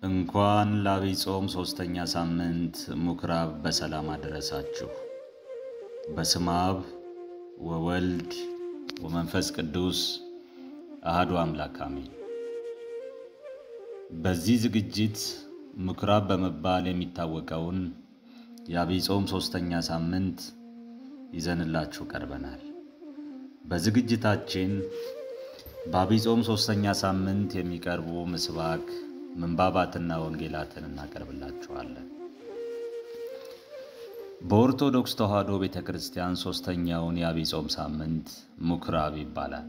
እንኳን ለዐቢይ ጾም ሶስተኛ ሳምንት ምኵራብ በሰላም አደረሳችሁ። በስመ አብ ወወልድ ወመንፈስ ቅዱስ አሐዱ አምላክ አሜን። በዚህ ዝግጅት ምኵራብ በመባል የሚታወቀውን የዐቢይ ጾም ሶስተኛ ሳምንት ይዘንላችሁ ቀርበናል። በዝግጅታችን በዐቢይ ጾም ሶስተኛ ሳምንት የሚቀርቡ ምስባክ ምንባባትና ወንጌላትን እናቀርብላችኋለን። በኦርቶዶክስ ተዋሕዶ ቤተክርስቲያን ሶስተኛውን የዐቢይ ጾም ሳምንት ምኵራብ ይባላል።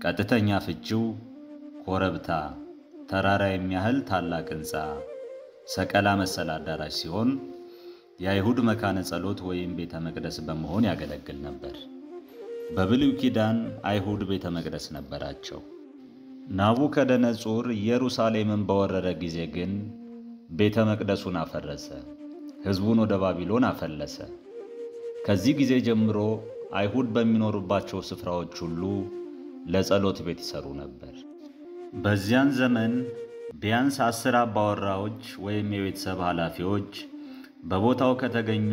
ቀጥተኛ ፍቺው ኮረብታ፣ ተራራ የሚያህል ታላቅ ሕንፃ፣ ሰቀላ መሰል አዳራሽ ሲሆን የአይሁድ መካነ ጸሎት ወይም ቤተ መቅደስ በመሆን ያገለግል ነበር። በብሉይ ኪዳን አይሁድ ቤተ መቅደስ ነበራቸው። ናቡከደነጾር ኢየሩሳሌምን በወረረ ጊዜ ግን ቤተ መቅደሱን አፈረሰ፣ ሕዝቡን ወደ ባቢሎን አፈለሰ። ከዚህ ጊዜ ጀምሮ አይሁድ በሚኖሩባቸው ስፍራዎች ሁሉ ለጸሎት ቤት ይሰሩ ነበር። በዚያን ዘመን ቢያንስ 10 አባወራዎች ወይም የቤተሰብ ኃላፊዎች በቦታው ከተገኙ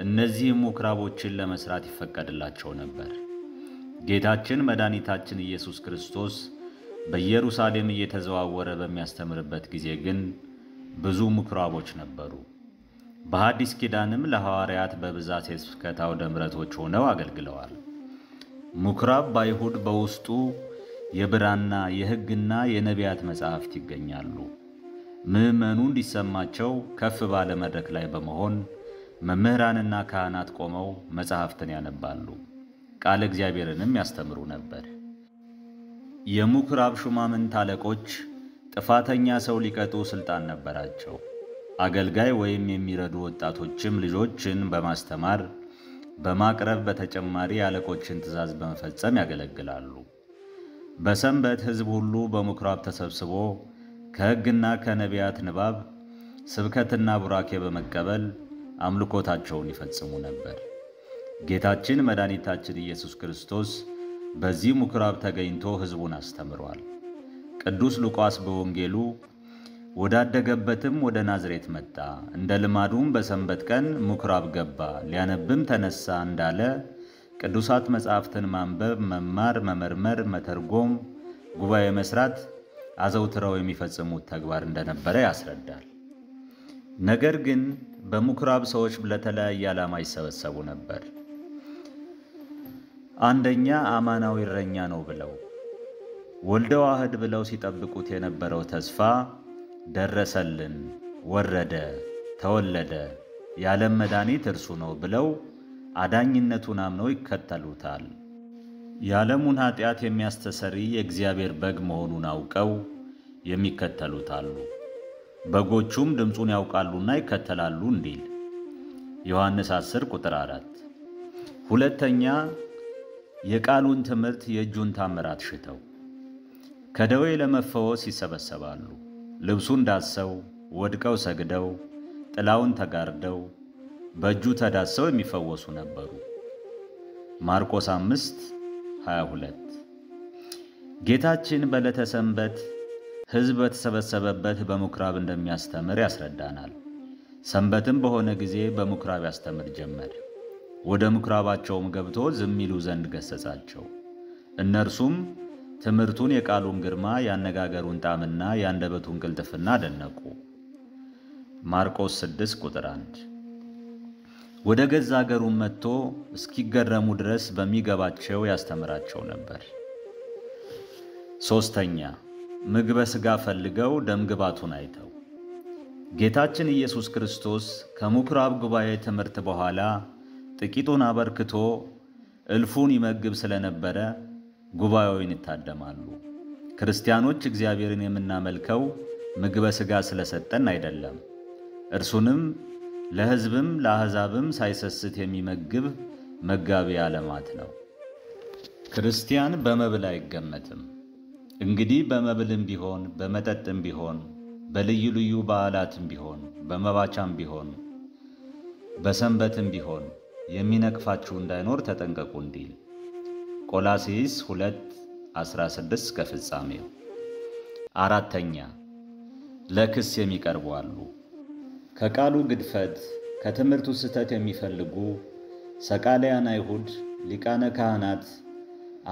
እነዚህ ምኵራቦችን ለመስራት ይፈቀድላቸው ነበር። ጌታችን መድኃኒታችን ኢየሱስ ክርስቶስ በኢየሩሳሌም እየተዘዋወረ በሚያስተምርበት ጊዜ ግን ብዙ ምኵራቦች ነበሩ። በሐዲስ ኪዳንም ለሐዋርያት በብዛት የስብከት አውደ ምሕረቶች ሆነው አገልግለዋል። ምኵራብ በአይሁድ በውስጡ የብራና የሕግና የነቢያት መጻሕፍት ይገኛሉ። ምዕመኑ እንዲሰማቸው ከፍ ባለ መድረክ ላይ በመሆን መምህራንና ካህናት ቆመው መጻሕፍትን ያነባሉ፣ ቃለ እግዚአብሔርንም ያስተምሩ ነበር። የምኵራብ ሹማምንት አለቆች ጥፋተኛ ሰው ሊቀጡ ሥልጣን ነበራቸው። አገልጋይ ወይም የሚረዱ ወጣቶችም ልጆችን በማስተማር በማቅረብ በተጨማሪ አለቆችን ትእዛዝ በመፈጸም ያገለግላሉ። በሰንበት ሕዝብ ሁሉ በምኵራብ ተሰብስቦ ከሕግና ከነቢያት ንባብ ስብከትና ቡራኬ በመቀበል አምልኮታቸውን ይፈጽሙ ነበር። ጌታችን መድኃኒታችን ኢየሱስ ክርስቶስ በዚህ ምኵራብ ተገኝቶ ሕዝቡን አስተምሯል። ቅዱስ ሉቃስ በወንጌሉ ወዳደገበትም ወደ ናዝሬት መጣ፣ እንደ ልማዱም በሰንበት ቀን ምኵራብ ገባ፣ ሊያነብም ተነሳ እንዳለ ቅዱሳት መጻሕፍትን ማንበብ፣ መማር፣ መመርመር፣ መተርጎም፣ ጉባኤ መስራት አዘውትረው የሚፈጽሙት ተግባር እንደነበረ ያስረዳል። ነገር ግን በምኵራብ ሰዎች ለተለያየ ዓላማ ይሰበሰቡ ነበር። አንደኛ አማናዊ እረኛ ነው ብለው ወልደ ዋህድ ብለው ሲጠብቁት የነበረው ተስፋ ደረሰልን፣ ወረደ፣ ተወለደ፣ የዓለም መድኃኒት እርሱ ነው ብለው አዳኝነቱን አምነው ይከተሉታል። የዓለሙን ኃጢአት የሚያስተሰርይ የእግዚአብሔር በግ መሆኑን አውቀው የሚከተሉታሉ። በጎቹም ድምፁን ያውቃሉና ይከተላሉ እንዲል ዮሐንስ 10 ቁጥር 4። ሁለተኛ የቃሉን ትምህርት የእጁን ታምራት ሽተው ከደዌ ለመፈወስ ይሰበሰባሉ። ልብሱን ዳሰው፣ ወድቀው ሰግደው፣ ጥላውን ተጋርደው፣ በእጁ ተዳሰው የሚፈወሱ ነበሩ። ማርቆስ 5:22። ጌታችን በዕለተ ሰንበት ሕዝብ በተሰበሰበበት በምኵራብ እንደሚያስተምር ያስረዳናል። ሰንበትም በሆነ ጊዜ በምኵራብ ያስተምር ጀመር። ወደ ምኵራባቸውም ገብቶ ዝም ይሉ ዘንድ ገሠጻቸው። እነርሱም ትምህርቱን፣ የቃሉን ግርማ፣ ያነጋገሩን ጣዕምና የአንደበቱን ቅልጥፍና አደነቁ። ማርቆስ 6 ቁጥር 1። ወደ ገዛ አገሩም መጥቶ እስኪገረሙ ድረስ በሚገባቸው ያስተምራቸው ነበር። ሦስተኛ ምግበ ሥጋ ፈልገው ደምግባቱን አይተው ጌታችን ኢየሱስ ክርስቶስ ከምኵራብ ጉባኤ ትምህርት በኋላ ጥቂቱን አበርክቶ እልፉን ይመግብ ስለነበረ ጉባኤውን ይታደማሉ። ክርስቲያኖች እግዚአብሔርን የምናመልከው ምግበ ሥጋ ስለሰጠን አይደለም፣ እርሱንም ለሕዝብም ለአሕዛብም ሳይሰስት የሚመግብ መጋቢ ዓለማት ነው። ክርስቲያን በመብል አይገመትም። እንግዲህ በመብልም ቢሆን በመጠጥም ቢሆን በልዩ ልዩ በዓላትም ቢሆን በመባቻም ቢሆን በሰንበትም ቢሆን የሚነቅፋችሁ እንዳይኖር ተጠንቀቁ እንዲል ቆላስይስ 2:16 ከፍጻሜው። አራተኛ ለክስ የሚቀርቡ አሉ። ከቃሉ ግድፈት ከትምህርቱ ስህተት የሚፈልጉ ሰቃልያን አይሁድ፣ ሊቃነ ካህናት፣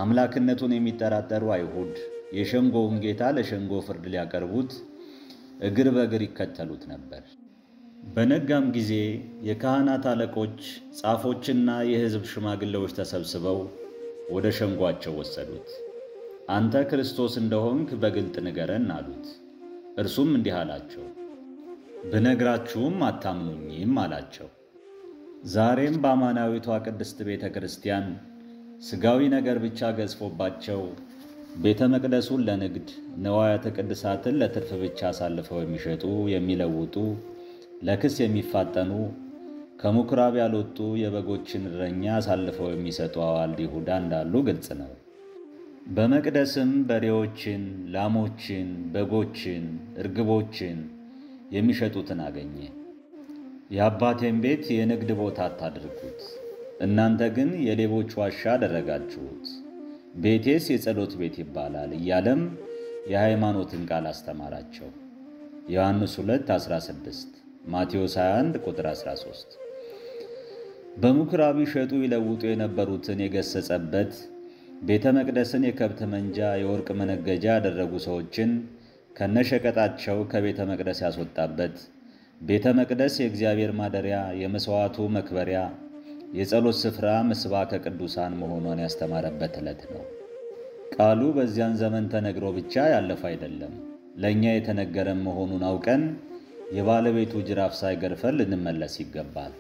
አምላክነቱን የሚጠራጠሩ አይሁድ የሸንጎውን ጌታ ለሸንጎ ፍርድ ሊያቀርቡት እግር በእግር ይከተሉት ነበር። በነጋም ጊዜ የካህናት አለቆች፣ ጻፎችና የሕዝብ ሽማግሌዎች ተሰብስበው ወደ ሸንጓቸው ወሰዱት። አንተ ክርስቶስ እንደሆንክ በግልጥ ንገረን አሉት። እርሱም እንዲህ አላቸው፣ ብነግራችሁም አታምኑኝም አላቸው። ዛሬም በአማናዊቷ ቅድስት ቤተ ክርስቲያን ሥጋዊ ነገር ብቻ ገዝፎባቸው ቤተ መቅደሱን ለንግድ፣ ንዋያተ ቅድሳትን ለትርፍ ብቻ አሳልፈው የሚሸጡ የሚለውጡ፣ ለክስ የሚፋጠኑ፣ ከምኵራብ ያልወጡ የበጎችን እረኛ አሳልፈው የሚሰጡ አዋልድ ይሁዳ እንዳሉ ግልጽ ነው። በመቅደስም በሬዎችን፣ ላሞችን፣ በጎችን፣ እርግቦችን የሚሸጡትን አገኘ። የአባቴን ቤት የንግድ ቦታ አታድርጉት፣ እናንተ ግን የሌቦች ዋሻ አደረጋችሁት፣ ቤቴስ የጸሎት ቤት ይባላል እያለም የሃይማኖትን ቃል አስተማራቸው። ዮሐንስ 2:16፣ ማቴዎስ 21 ቁጥር 13። በምኵራብ ይሸጡ ይለውጡ የነበሩትን የገሰጸበት፣ ቤተ መቅደስን የከብት መንጃ የወርቅ መነገጃ ያደረጉ ሰዎችን ከነሸቀጣቸው ከቤተ መቅደስ ያስወጣበት፣ ቤተ መቅደስ የእግዚአብሔር ማደሪያ፣ የመሥዋዕቱ መክበሪያ፣ የጸሎት ስፍራ፣ ምስባከ ቅዱሳን መሆኗን ያስተማረበት ዕለት ነው። ቃሉ በዚያን ዘመን ተነግሮ ብቻ ያለፈ አይደለም፣ ለእኛ የተነገረን መሆኑን አውቀን የባለቤቱ ጅራፍ ሳይገርፈን ልንመለስ ይገባል።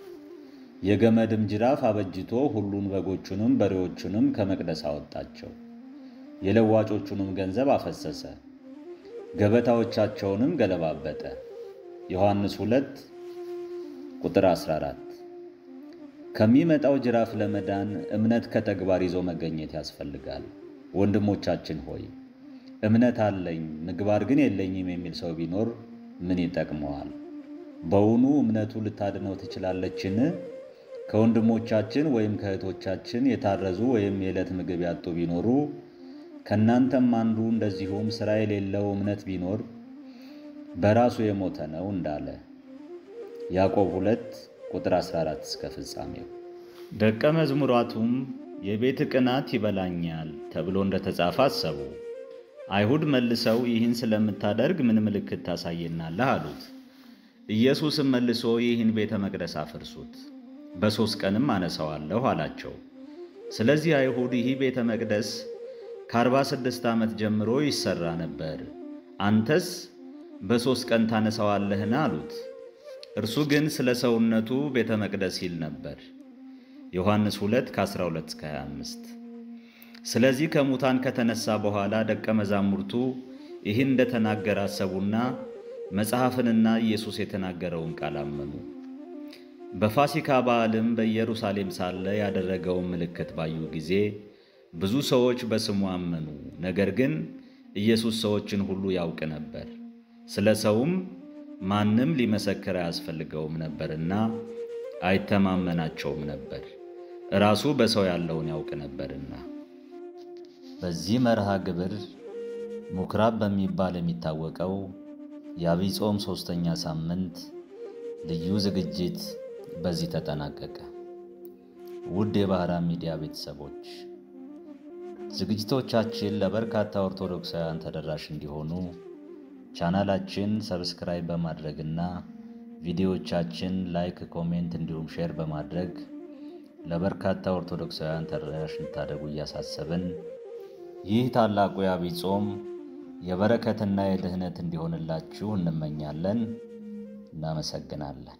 የገመድም ጅራፍ አበጅቶ ሁሉን በጎቹንም በሬዎቹንም ከመቅደስ አወጣቸው። የለዋጮቹንም ገንዘብ አፈሰሰ፣ ገበታዎቻቸውንም ገለባበጠ። ዮሐንስ 2 ቁጥር 14። ከሚመጣው ጅራፍ ለመዳን እምነት ከተግባር ይዞ መገኘት ያስፈልጋል። ወንድሞቻችን ሆይ እምነት አለኝ ምግባር ግን የለኝም የሚል ሰው ቢኖር ምን ይጠቅመዋል? በውኑ እምነቱ ልታድነው ትችላለችን? ከወንድሞቻችን ወይም ከእህቶቻችን የታረዙ ወይም የዕለት ምግብ ያጡ ቢኖሩ ከናንተም አንዱ እንደዚሁም ሥራ የሌለው እምነት ቢኖር በራሱ የሞተ ነው እንዳለ ያዕቆብ 2 ቁጥር 14 እስከ ፍጻሜው። ደቀ መዝሙራቱም የቤት ቅናት ይበላኛል ተብሎ እንደተጻፈ አሰቡ። አይሁድ መልሰው ይህን ስለምታደርግ ምን ምልክት ታሳየናለህ አሉት። ኢየሱስም መልሶ ይህን ቤተ መቅደስ አፍርሱት፣ በ3 ቀንም አነሳዋለሁ አላቸው። ስለዚህ አይሁድ ይህ ቤተ መቅደስ ከ46 ዓመት ጀምሮ ይሰራ ነበር፣ አንተስ በ3 ቀን ታነሳዋለህን አሉት። እርሱ ግን ስለ ሰውነቱ ቤተ መቅደስ ይል ነበር። ዮሐንስ 2:12-25። ስለዚህ ከሙታን ከተነሳ በኋላ ደቀ መዛሙርቱ ይህን እንደተናገረ አሰቡና መጽሐፍንና ኢየሱስ የተናገረውን ቃል አመኑ። በፋሲካ በዓልም በኢየሩሳሌም ሳለ ያደረገውን ምልክት ባዩ ጊዜ ብዙ ሰዎች በስሙ አመኑ። ነገር ግን ኢየሱስ ሰዎችን ሁሉ ያውቅ ነበር፣ ስለ ሰውም ማንም ሊመሰክር አያስፈልገውም ነበርና አይተማመናቸውም ነበር፣ ራሱ በሰው ያለውን ያውቅ ነበርና። በዚህ መርሃ ግብር ምኵራብ በሚባል የሚታወቀው የዐቢይ ጾም 3ኛ ሳምንት ልዩ ዝግጅት በዚህ ተጠናቀቀ። ውድ የባህራን ሚዲያ ቤተሰቦች ዝግጅቶቻችን ለበርካታ ኦርቶዶክሳውያን ተደራሽ እንዲሆኑ ቻናላችን ሰብስክራይብ በማድረግና ቪዲዮዎቻችን ላይክ፣ ኮሜንት እንዲሁም ሼር በማድረግ ለበርካታ ኦርቶዶክሳውያን ተደራሽ እንድታደርጉ እያሳሰብን ይህ ታላቁ የዐቢይ ጾም የበረከትና የድኅነት እንዲሆንላችሁ እንመኛለን። እናመሰግናለን።